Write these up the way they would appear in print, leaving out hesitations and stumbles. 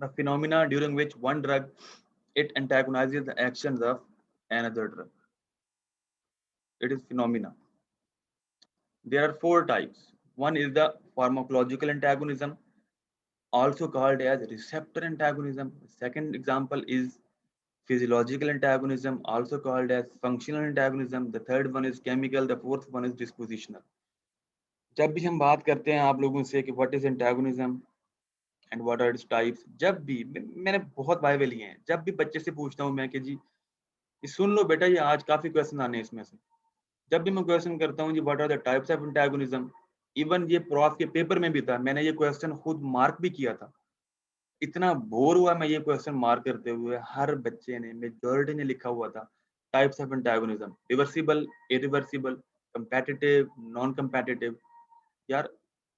the phenomena during which one drug it antagonizes the actions of another drug. It is phenomena. There are four types. One is the pharmacological antagonism, also called as receptor antagonism. Second example is physiological antagonism, also called as functional antagonism. The third one is chemical. The fourth one is dispositional. जब भी हम बात करते हैं आप लोगों से कि what is antagonism and what are its types, जब भी मैंने बहुत वाइवे लिए हैं, जब भी बच्चे से पूछता हूँ मैं कि जी ये सुन लो बेटा, ये आज काफी क्वेश्चन आने हैं इसमें से। जब भी मैं क्वेश्चन करता हूँ जी what are the types of antagonism, even ये प्रॉफ के पेपर में भी था, मैंने ये क्वेश्चन खुद मार्क भी किया था। इतना बोर हुआ मैं ये क्वेश्चन मार्क करते हुए, हर बच्चे ने, मेजॉरिटी ने लिखा हुआ था types of antagonism, reversible, irreversible, competitive, non competitive. यार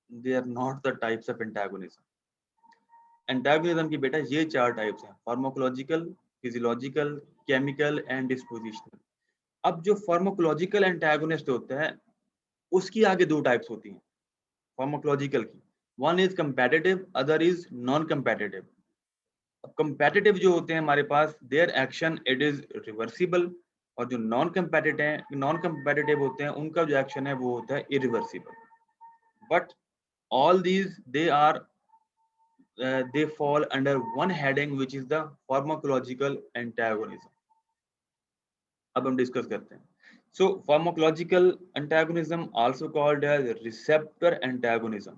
they are not the types of antagonism. Antagonism की बेटा ये चार टाइप्स हैं, pharmacological, physiological, chemical and dispositional. अब जो फार्माकोलॉजिकल एंटागोनिस्ट होता है उसकी आगे दो टाइप्स होती हैं फार्माकोलॉजिकल की। One is competitive, other is non competitive. अब कंपेटिटिव जो होते हैं हमारे पास, their action it is reversible, और जो नॉन कंपेटिटिव होते हैं उनका जो एक्शन है वो होता है irreversible. But all these they fall under one heading which is the pharmacological antagonism. अब हम डिस्कस करते हैं। So pharmacological antagonism also called as receptor antagonism.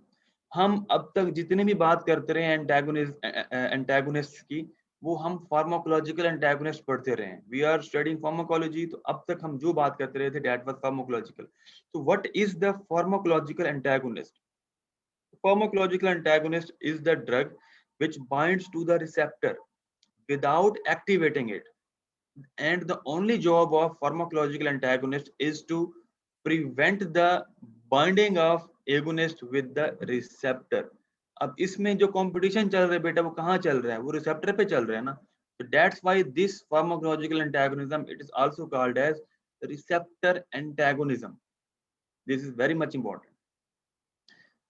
हम अब तक जितने भी बात करते रहे एंटागोनिस्ट की, वो हम फार्माकोलॉजिकल एंटागोनिस्ट पढ़ते रहे हैं। वी आर स्टडिंग फार्माकोलॉजी, तो अब तक हम जो बात करते रहे थे दैट वाज फार्माकोलॉजिकल। तो what is the pharmacological antagonist? Pharmacological antagonist is the drug which binds to the receptor without activating it. And the only job of pharmacological antagonist is to prevent the binding of agonist with the receptor. अब इसमें जो competition चल रहा है बेटा, वो कहाँ चल रहा है? वो रिसेप्टर पे चल रहा है ना। So that's why this pharmacological antagonism, it is also called as receptor antagonism. This is very much important.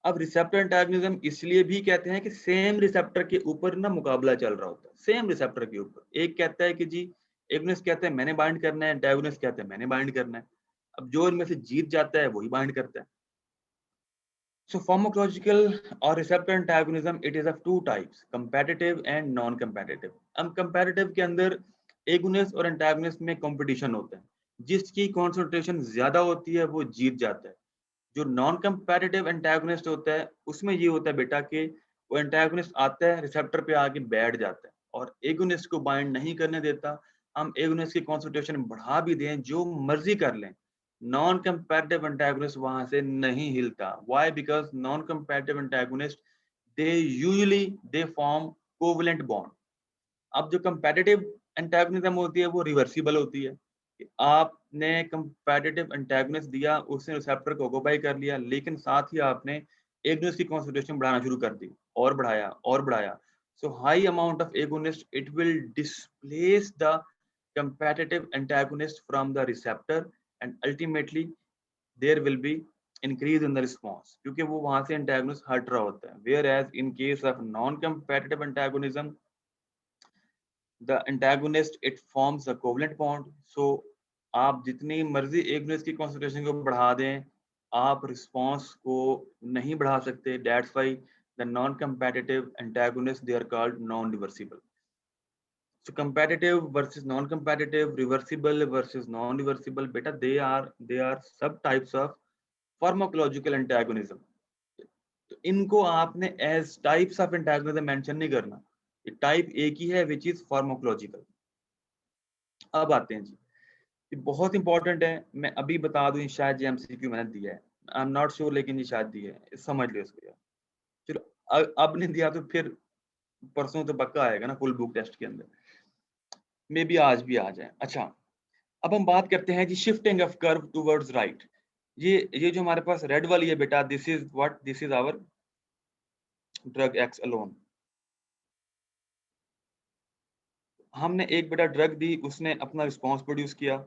अब रिसेप्टर एंटागोनिज्म इसलिए भी कहते हैं कि सेम रिसेप्टर के ऊपर ना मुकाबला चल रहा होता है। सेम रिसेप्टर के ऊपर एक कहता है कि जी, एगोनिस्ट कहते हैं मैंने बाइंड करना है, एंटागोनिस्ट कहते हैं मैंने बाइंड करना है। अब जो इनमें से जीत जाता है वही बाइंड करता है। सो फार्माकोलॉजिकल और receptor antagonism it is of two types, competitive and non competitive. अब कंपेटिटिव के अंदर एगोनिस्ट और एंटागोनिस्ट में कंपटीशन होता है, जिसकी कॉन्सेंट्रेशन ज्यादा होती है वो जीत जाता है। जो नॉन कंपैरेटिव एंटागोनिस्ट होता है उसमें ये होता है बेटा कि वो एंटागोनिस्ट आता है, रिसेप्टर पे आके बैठ जाता है और एगोनिस्ट को बाइंड नहीं करने देता। हम एगोनिस्ट की कॉन्सेंट्रेशन बढ़ा भी दें, जो मर्जी कर लें, नॉन कंपैरेटिव एंटागोनिस्ट वहां से नहीं हिलता। Why? Because non comparative antagonist they usually they form covalent bond. अब जो कंपैरेटिव एंटागोनिज्म होती है वो रिवर्सिबल होती है। आपने कंपैरेटिव एंटागोनिस्ट दिया, उसने रिसेप्टर को ऑक्यूपाई कर लिया, लेकिन साथ ही आपने एगोनिस्ट की कॉन्सेंट्रेशन बढ़ाना शुरू कर दी, और बढ़ाया और बढ़ाया। So high amount of agonist it will displace the competitive antagonist from the receptor and ultimately there will be increase in the response, क्योंकि वो वहां से antagonist हट रहा होता है। Whereas in case of non-competitive antagonism, the antagonist it forms a covalent bond. So आप जितनी मर्जी एगोनिस्ट की कॉन्सेंट्रेशन को बढ़ा दें, आप रिस्पॉन्स को नहीं बढ़ा सकते। That's why the non competitive antagonist they are called non reversible. So competitive versus non-competitive, reversible versus non-reversible, बेटा they are subtypes of pharmacological antagonism. तो इनको आपने as types of antagonism mention नहीं करना, ये टाइप एक ही है which is pharmacological। अब आते हैं जी, ये बहुत इंपॉर्टेंट है, मैं अभी बता दूं, शायद ये एमसीक्यू मैंने दिया है, आई एम नॉट श्योर, लेकिन ये शायद दिया है, समझ लो इसको यार। चलो अब नहीं दिया तो फिर परसों तो पक्का आएगा ना फुल बुक टेस्ट के अंदर, मे बी आज भी आ जाए। अच्छा, अब हम बात करते हैं जी shifting of curve towards right. ये जो हमारे पास रेड वाली है बेटा, this is what, this is our drug X alone. हमने एक बेटा ड्रग दी, उसने अपना रिस्पॉन्स प्रोड्यूस किया,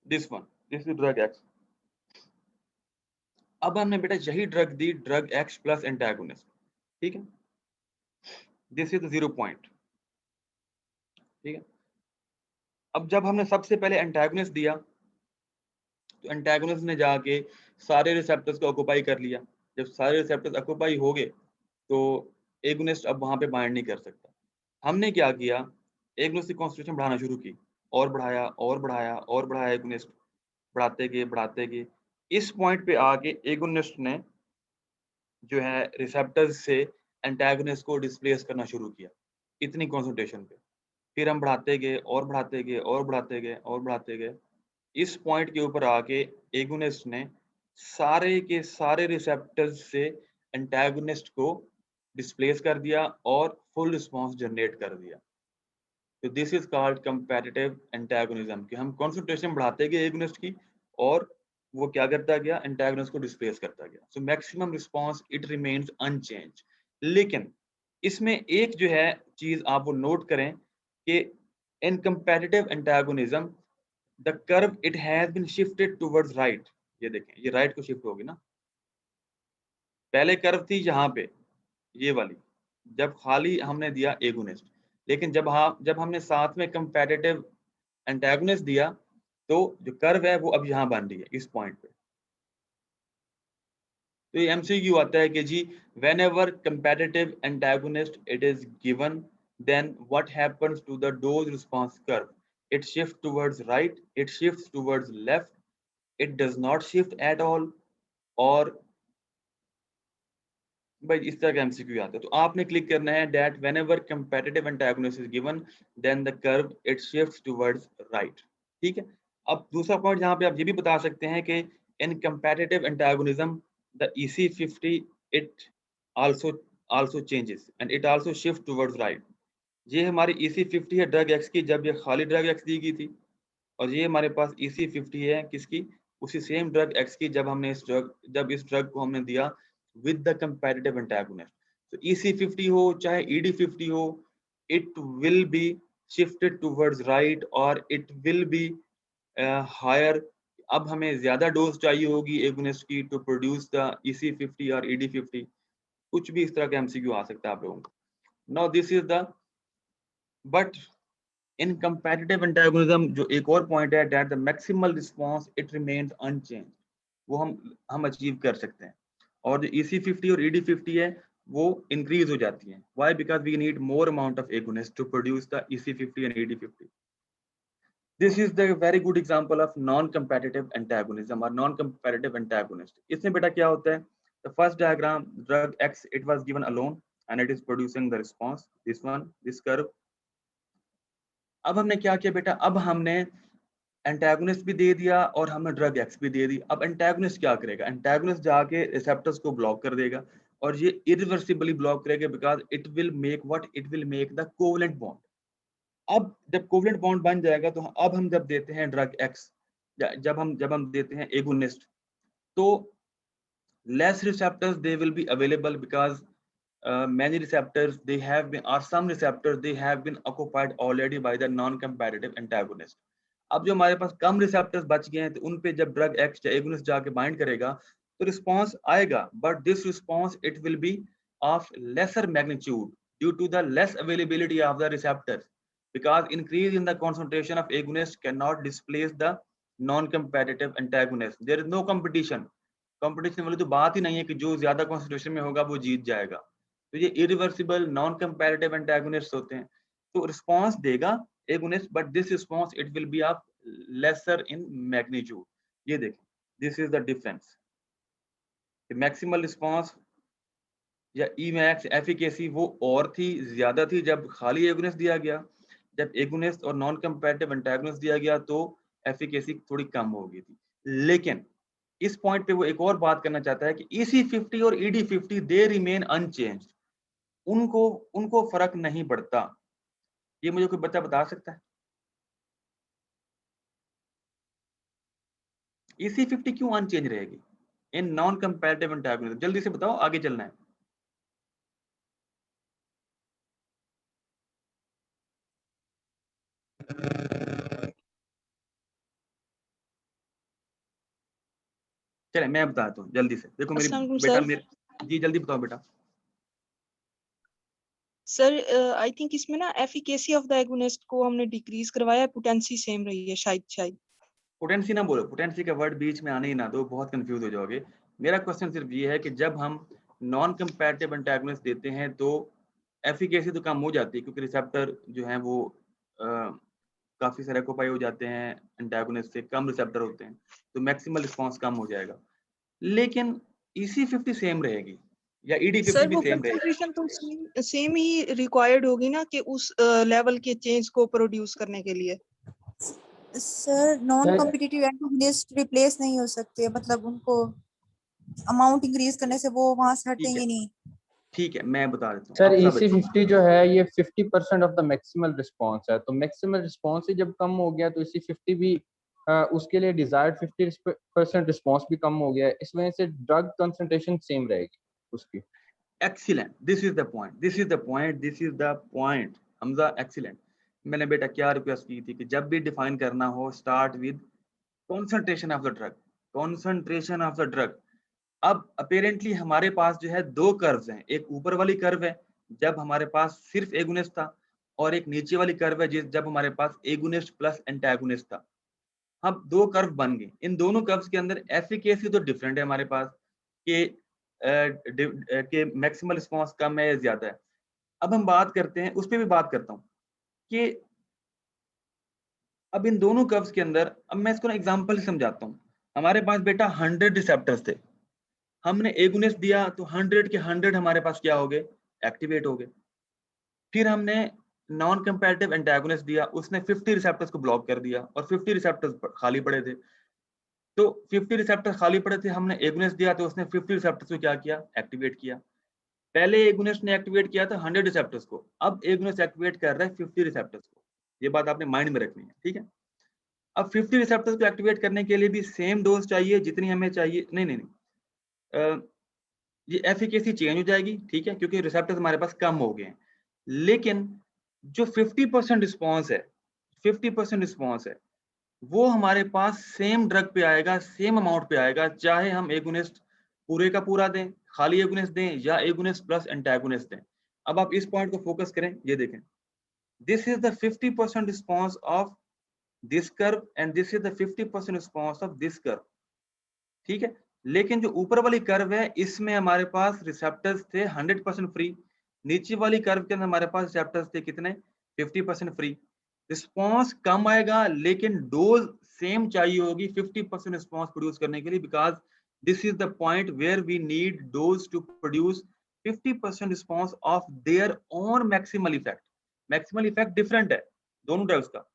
this one, this is drug X. अब हमने बेटा यही ड्रग दी, ड्रग एक्स प्लस एंटागोनिस्ट। ठीक है, दिस इज 0 पॉइंट। ठीक है, अब जब हमने सबसे पहले एंटागोनिस्ट दिया तो एंटागोनिस्ट ने जाके सारे रिसेप्टर्स को ऑक्यूपाई कर लिया। जब सारे रिसेप्टर्स ऑक्यूपाई हो गए तो एगोनिस्ट अब वहां पे बाइंड नहीं कर सकता। हमने क्या किया, एगोनिस्ट की कॉन्सेंट्रेशन बढ़ाना शुरू की, और बढ़ाया और बढ़ाया और बढ़ाया, एगोनिस्ट बढ़ाते गए बढ़ाते गए। इस पॉइंट पे आके एगोनिस्ट ने जो है रिसेप्टर्स से एंटागोनिस्ट को डिस्प्लेस करना शुरू किया, इतनी कॉन्सेंट्रेशन पे। फिर हम बढ़ाते गए और बढ़ाते गए और बढ़ाते गए और बढ़ाते गए। इस पॉइंट के ऊपर आके एगोनिस्ट ने सारे के सारे रिसेप्टर्स से एंटागोनिस्ट को डिस्प्लेस कर दिया और फुल रिस्पांस जनरेट कर दिया। तो this is called comparative antagonism, कि हम कॉन्सेंट्रेशन बढ़ाते गए एगोनिस्ट की और वो क्या करता गया, एंटागोनिस्ट को डिस्प्लेस करता गया। So maximum response it remains unchange. लेकिन इसमें एक जो है चीज आप वो नोट करें कि in comparative antagonism the curve it has been shifted towards right. ये देखें, ये राइट को शिफ्ट होगी ना, पहले कर्व थी यहाँ पे ये वाली, जब खाली हमने दिया एगोनिस्ट। लेकिन जब हमने साथ में कंपैरेटिव एंटागोनिस्ट दिया तो जो कर्व है वो अब यहाँ बन रही है इस पॉइंट पे। तो ये एमसीक्यू आता है कि जी whenever comparative antagonist it is given, then what happens to the dose response curve, it shift towards right, it shift towards left, it does not shift at all, और भाई इस तरह का एमसीक्यू आता है। तो आपने क्लिक करना है that whenever comparative antagonist is given then the curve it shifts towards right. ठीक है, अब दूसरा पॉइंट यहाँ पे आप ये भी बता सकते हैं कि in comparative antagonism the EC50 it also also changes and it also shift towards right. ये हमारी EC50 है ड्रग एक्स की, जब ये खाली ड्रग एक्स दी गई थी, और ये हमारे पास EC50 है किसकी, उसी सेम ड्रग एक्स की, जब इस ड्रग को हमने दिया विद द कंपैरेटिव एंटागोनिस्ट। तो EC50 हो चाहे ED50 हो, it will be shifted towards right और इट विल बी हायर। अब हमें ज्यादा डोज चाहिए होगी एगोनिस्ट की टू प्रोड्यूस द EC50 और ED50। कुछ भी इस तरह का एमसीक्यू आ सकता है आप लोगों को। Now this is the, but in comparative antagonism जो एक और पॉइंट है that the maximal response it remains unchange, वो हम अचीव कर सकते हैं। और जो EC50 और ED50 है वो इंक्रीज हो जाती है। Why? Because we need more amount of agonist to produce the EC50 and ED50। This is the very good example of non comparative antagonism और नॉन कंपैरेटिव एंटागोनिस्ट। इसमें बेटा क्या होता है, the first diagram drug X it was given alone and it is producing the response, this one, this curve. अब हमने क्या किया बेटा, अब हमने एंटागोनिस्ट भी दे दिया और हमने ड्रग एक्स भी दे दी। अब एंटागोनिस्ट क्या करेगा, एंटागोनिस्ट जाके रिसेप्टर्स को ब्लॉक कर देगा और ये इरिवर्सिबली ब्लॉक करेगा, because it will make what, it will make the covalent bond. अब जब कोवलेंट बॉन्ड बन जाएगा तो अब हम जब देते हैं ड्रग एक्स, जब हम देते हैं एगोनिस्ट, तो less receptors they will be available because many receptors they have been, or some receptors they have been occupied already by the non-competitive antagonist। अब जो हमारे पास कम रिसेप्टर्स बच गए हैं तो उन पे जब ड्रग एक्स या एगोनिस्ट जाके बाइंड करेगा तो रिस्पांस आएगा, but this response it will be of lesser magnitude due to the less availability of the receptors, because increase in the concentration of agonist cannot displace the non-competitive antagonist, there is no competition। Competition वाली तो बात ही नहीं है कि जो ज्यादा concentration में होगा वो जीत जाएगा। तो ये इरिवर्सिबल नॉन कंपैरेटिव एंटागोनिस्ट होते हैं। तो रिस्पांस देगा agonist, but this response it will be of lesser in magnitude. ये देखें, this is the difference. Maximal response या Emax एफिकेसी वो और थी, ज्यादा थी जब खाली एगोनिस्ट दिया गया। जब एगोनिस्ट और नॉन कंपैरेटिव एंटागोनिस्ट दिया गया तो एफिकेसी थोड़ी कम हो गई थी। लेकिन इस पॉइंट पे वो एक और बात करना चाहता है कि EC50 और ED50 दे रिमेन अनचेंज्ड, उनको उनको फर्क नहीं पड़ता। ये मुझे कोई बच्चा बता सकता है? EC50 क्यों अनचेंज रहेगी इन नॉन कंपैरेटिव एंटागोनिज्म? जल्दी से बताओ, आगे चलना है। चले मैं बताता हूँ जल्दी से, देखो मेरी अस्सलाम वालेकुम बेटा सर। मेरे, जी जल्दी बताओ बेटा। सर आई थिंक इसमें ना एफिकेसी ऑफ द एगोनिस्ट को हमने डिक्रीज करवाया, पोटेंसी सेम रही है शायद। पोटेंसी ना बोलो, पोटेंसी का वर्ड बीच में आने ही ना दो, बहुत कंफ्यूज हो जाओगे। मेरा क्वेश्चन सिर्फ ये है कि जब हम नॉन कंपैरेटिव एंटागोनिस्ट देते हैं तो एफिकेसी तो कम हो जाती है, क्योंकि रिसेप्टर जो है वो काफी सारे ऑक्यूपाई हो जाते हैं, एंटागोनिस्ट से कम रिसेप्टर होते हैं, तो मैक्सिमल रिस्पॉन्स कम हो जाएगा। लेकिन EC50 सेम रहेगी या ED50 सर भी वो सेम रहेगी। कंसंट्रेशन तो सेम ही रिक्वायर्ड होगी ना कि उस लेवल के चेंज को प्रोड्यूस करने के लिए। Sir non competitive antagonist replace नहीं हो सकते, मतलब उनको अमाउंट इंक्रीज करने से वो वहां से हटेंगे नहीं। ठीक है, मैं बता देता हूँ। सर अब सब EC50 जो है ये 50% ऑफ द मैक्सिमल रिस्पांस है, तो मैक्सिमल रिस्पांस ही जब कम हो गया तो EC50 भी उसके लिए डिजायर्ड 50% रिस्पांस भी कम हो गया है, इस वजह से ड्रग कंसंट्रेशन सेम रहेगी उसकी। Excellent, this is the point, this is the point, this is the point Hamza, excellent. मैंने बेटा क्या रिक्वेस्ट की थी कि जब भी डिफाइन करना हो start with concentration of the drug, concentration of the drug. अब अपेरेंटली हमारे पास जो है दो कर्व्स हैं, एक ऊपर वाली कर्व है जब हमारे पास सिर्फ एगोनिस्ट था, और एक नीचे वाली कर्व है जब हमारे पास एगोनिस्ट प्लस एंटागोनिस्ट था। अब दो कर्व बन गए, इन दोनों कर्व्स के अंदर एफिकेसी तो डिफरेंट है हमारे पास कि मैक्सिमल रिस्पांस कम है या ज्यादा है। अब हम बात करते हैं, उस पर भी बात करता हूँ कि अब इन दोनों कर्व्स के अंदर, अब मैं इसको ना एग्जांपल से समझाता हूँ। हमारे पास बेटा 100 रिसेप्टर्स थे, हमने एगोनिस्ट दिया तो 100 के 100 हमारे पास क्या हो गए, एक्टिवेट हो गए। फिर हमने नॉन कंपैरेटिव एंटागोनिस्ट दिया, उसने 50 रिसेप्टर्स को ब्लॉक कर दिया और 50 रिसेप्टर्स खाली पड़े थे। तो 50 रिसेप्टर्स खाली पड़े थे, हमने एगोनिस्ट दिया तो उसने 50 रिसेप्टर्स को क्या किया, एक्टिवेट किया। पहले एगोनिस्ट ने एक्टिवेट किया था 100 रिसेप्टर्स को, अब एगोनिस्ट एक्टिवेट कर रहा है 50 रिसेप्टर्स को। ये बात आपने माइंड में रखनी है, ठीक है। अब 50 रिसेप्टर्स को एक्टिवेट करने के लिए भी सेम डोज चाहिए जितनी हमें चाहिए, नहीं, ये एफिकेसी चेंज हो जाएगी, ठीक है, क्योंकि रिसेप्टर्स हमारे पास कम हो गए हैं। लेकिन जो 50% रिस्पॉन्स है, 50% रिस्पॉन्स है, वो हमारे पास सेम ड्रग पे आएगा, सेम अमाउंट पे आएगा, चाहे हम एगोनिस्ट पूरे का पूरा दें, खाली एगोनिस्ट दें, या एगोनिस्ट प्लस एंटागोनिस्ट दें। अब आप इस पॉइंट को फोकस करें, ये देखें, this is the 50% response of this curve and this is the 50% response of this curve, ठीक है। लेकिन जो ऊपर वाली कर्व है इसमें हमारे पास रिसेप्टर्स थे 100% फ्री, नीचे वाली कर्व के अंदर हमारे पास रिसेप्टर्स थे कितने, 50% फ्री। रिस्पॉन्स कम आएगा लेकिन डोज सेम चाहिए होगी 50% रिस्पॉन्स प्रोड्यूस करने के लिए, because this is the point where we need dose to produce 50% response of their own maximal effect. Maximal effect different है दोनों ड्रग्स का,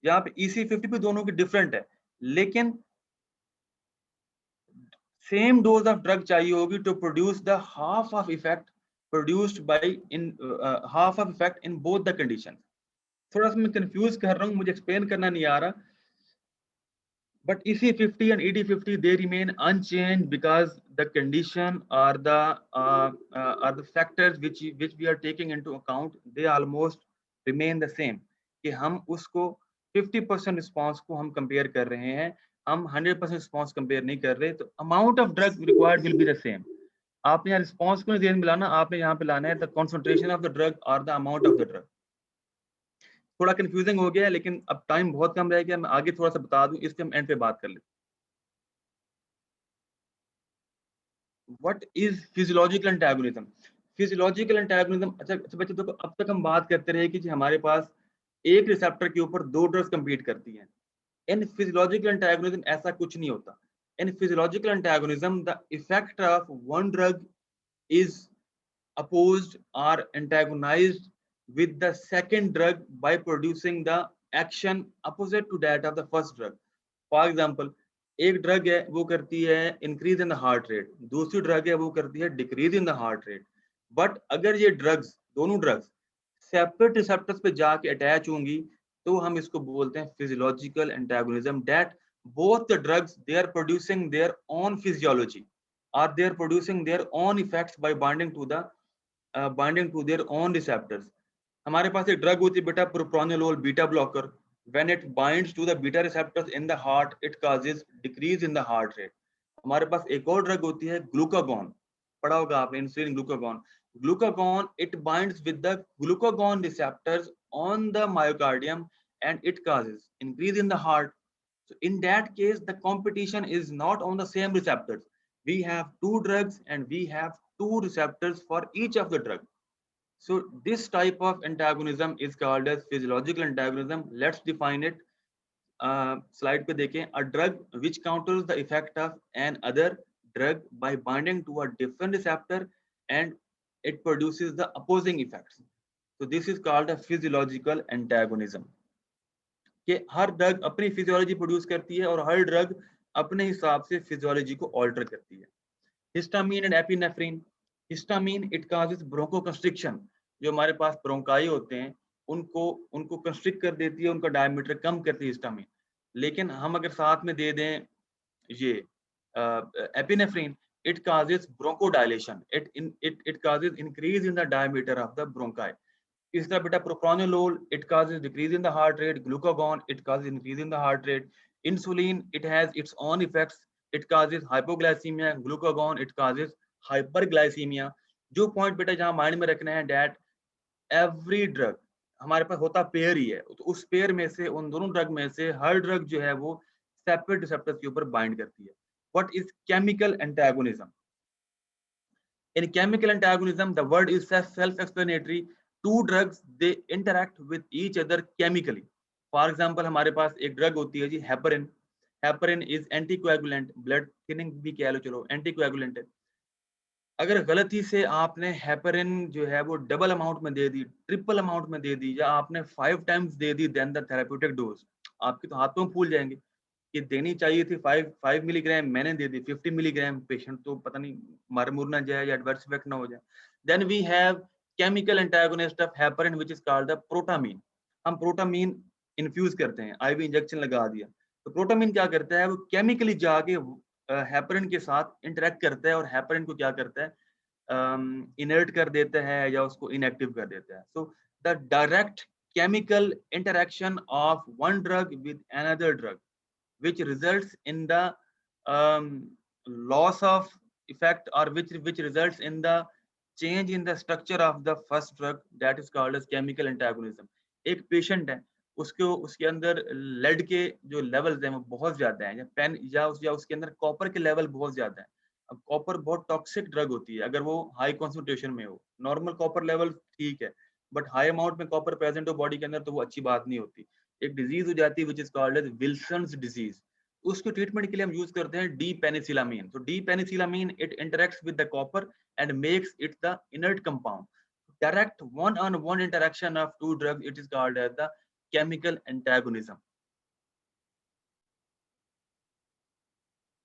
यहाँ पे EC50 भी दोनों की डिफरेंट है, लेकिन सेम डोज ऑफ ड्रग चाहिए होगी to produce the half of effect produced by in half of effect in both the condition. थोड़ा सा मैं कंफ्यूज कर रहा हूँ, मुझे एक्सप्लेन करना नहीं आ रहा, but EC50 and ED50 they remain unchanged because the condition or the factors which we are taking into account, they almost remain the same, कि हम उसको 50% रिस्पॉन्स को हम कंपेयर कर रहे हैं, हम 100% रिस्पॉन्स कंपेयर नहीं कर रहे, तो amount of drug required will be the same. आपने यहाँ रिस्पॉन्स को नहीं ध्यान में लाना, आपने यहाँ पे लाना है the concentration of the drug और the amount of the drug. थोड़ा कंफ्यूजिंग हो गया है, लेकिन अब टाइम बहुत कम रह गया, मैं आगे थोड़ा सा बता दूं, इसके हम एंड पे बात कर लेते हैं। What is physiological antagonism? Physiological antagonism, अच्छा बच्चे देखो, अब तक हम बात करते रहे कि हमारे पास एक रिसेप्टर के ऊपर दो ड्रग्स कंपीट करती हैं। इन फिजियोलॉजिकल एंटागोनिज्म ऐसा कुछ नहीं होता। इन physiological antagonism the effect of one drug is opposed or antagonized with the second drug by producing the action opposite to that of the first drug. For example, एक drug है वो करती है increase in the heart rate, दूसरी drug है वो करती है decrease in the heart rate. But अगर ये ड्रग्स, दोनों ड्रग्स सेपरेट रिसेप्टर्स पे जाके अटैच होंगी तो हम इसको बोलते हैं physiological antagonism, that both the drugs they are producing their own physiology or they are producing their own effects by binding to their own receptors. हमारे पास एक ड्रग होती है बेटा propranolol beta blocker, when it binds to the beta receptors in the heart it causes decrease in the heart rate. हमारे पास एक और drug होती है ग्लूकागॉन, पढ़ा होगा आपने insulin glucagon, Glucagon, it binds with the glucagon receptors on the myocardium and it causes increase in the heart. So in that case, the competition is not on the same receptors. We have two drugs and we have two receptors for each of the drug. So this type of antagonism is called as physiological antagonism. Let's define it. Slide पे देखें. A drug which counters the effect of an other drug by binding to a different receptor and it produces the opposing effects. So this is called a physiological antagonism. कि हर drug अपनी physiology produce करती है और हर drug अपने हिसाब से physiology को alter करती है. Histamine and epinephrine. Histamine it causes bronchoconstriction. जो हमारे पास ब्रोंकाई होते हैं उनको कंस्ट्रिक्ट कर देती है, उनका डायमीटर कम करती है हिस्टामीन. लेकिन हम अगर साथ में दे दें ये epinephrine, it causes bronchodilation, it causes increase in the diameter of the bronchi. इस तरह बेटा propranolol, it causes decrease in the heart rate. Glucagon, it causes increase in the heart rate. Insulin, it has its own effects, it causes hypoglycemia. Glucagon, it causes hyperglycemia. जो point बेटा जहाँ mind में रखना है that every drug हमारे पास होता pair ही है, तो उस पेयर में से उन दोनों ड्रग में से हर ड्रग जो है वो सेपरेट रिसेप्टर्स के ऊपर बाइंड करती है. What is chemical antagonism? In chemical antagonism, the word is self-explanatory. Two drugs, they interact with each other chemically. For example, हमारे पास एक ड्रग होती है जी heparin. Heparin is anticoagulant, blood thinning भी कह लो, चलो एंटीकोएगुलेंट है. अगर गलती से आपने हेपरिन जो है वो डबल अमाउंट में दे दी, ट्रिपल अमाउंट में दे दी, या आपने 5 टाइम्स दे दी देन द थेरेप्यूटिक डोज, आपके तो हाथों फूल जाएंगे कि देनी चाहिए थी 5 मिलीग्राम, मैंने दे दी 50 मिलीग्राम. पेशेंट तो पता नहीं मर मुर ना जाए या एडवर्स इफेक्ट ना हो जाए. Then we have chemical antagonist of heparin which is called the protamine. हम प्रोटामीन इन्फ्यूज करते हैं, आईवी इंजेक्शन लगा दिया, तो प्रोटामीन क्या करता है, वो केमिकली जाके हेपरिन के साथ इंटरेक्ट करता है और हेपरिन को क्या करता है, इनर्ट कर देता है या उसको इनएक्टिव कर देता है. So the direct chemical interaction of one drug with another drug which results in the loss of effect or which results in the change in the structure of the first drug, that is called as chemical antagonism. एक patient है, उसके अंदर lead के जो levels हैं वो बहुत ज्यादा हैं, या पेन या उसके अंदर कॉपर के लेवल बहुत ज्यादा है. अब कॉपर बहुत टॉक्सिक ड्रग होती है अगर वो हाई कॉन्सेंट्रेशन में हो. नॉर्मल कॉपर लेवल ठीक है, बट हाई अमाउंट में कॉपर प्रेजेंट हो बॉडी के अंदर तो वो अच्छी बात नहीं होती. एक डिजीज हो जाती है which is called as Wilson's disease. उसको ट्रीटमेंट के लिए हम यूज करते हैं डी पेनिसिलामीन. तो D penicillamine it interacts with the copper and makes it the inert compound. Direct one on one interaction of two drugs, it is called as the chemical antagonism.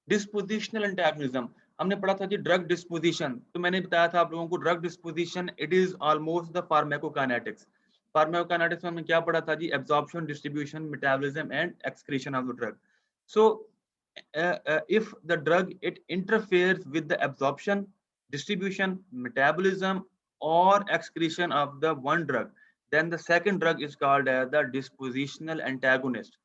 Dispositional antagonism हमने पढ़ा था जी drug disposition. तो मैंने बताया था आप लोगों को drug disposition it is almost the pharmacokinetics. Pharmacokinetics में हमने क्या पढ़ा था जी, absorption, distribution, metabolism and excretion of the drug. So if the drug it interferes with the absorption, distribution, metabolism or excretion of the one drug, then the second drug is called as the dispositional antagonist.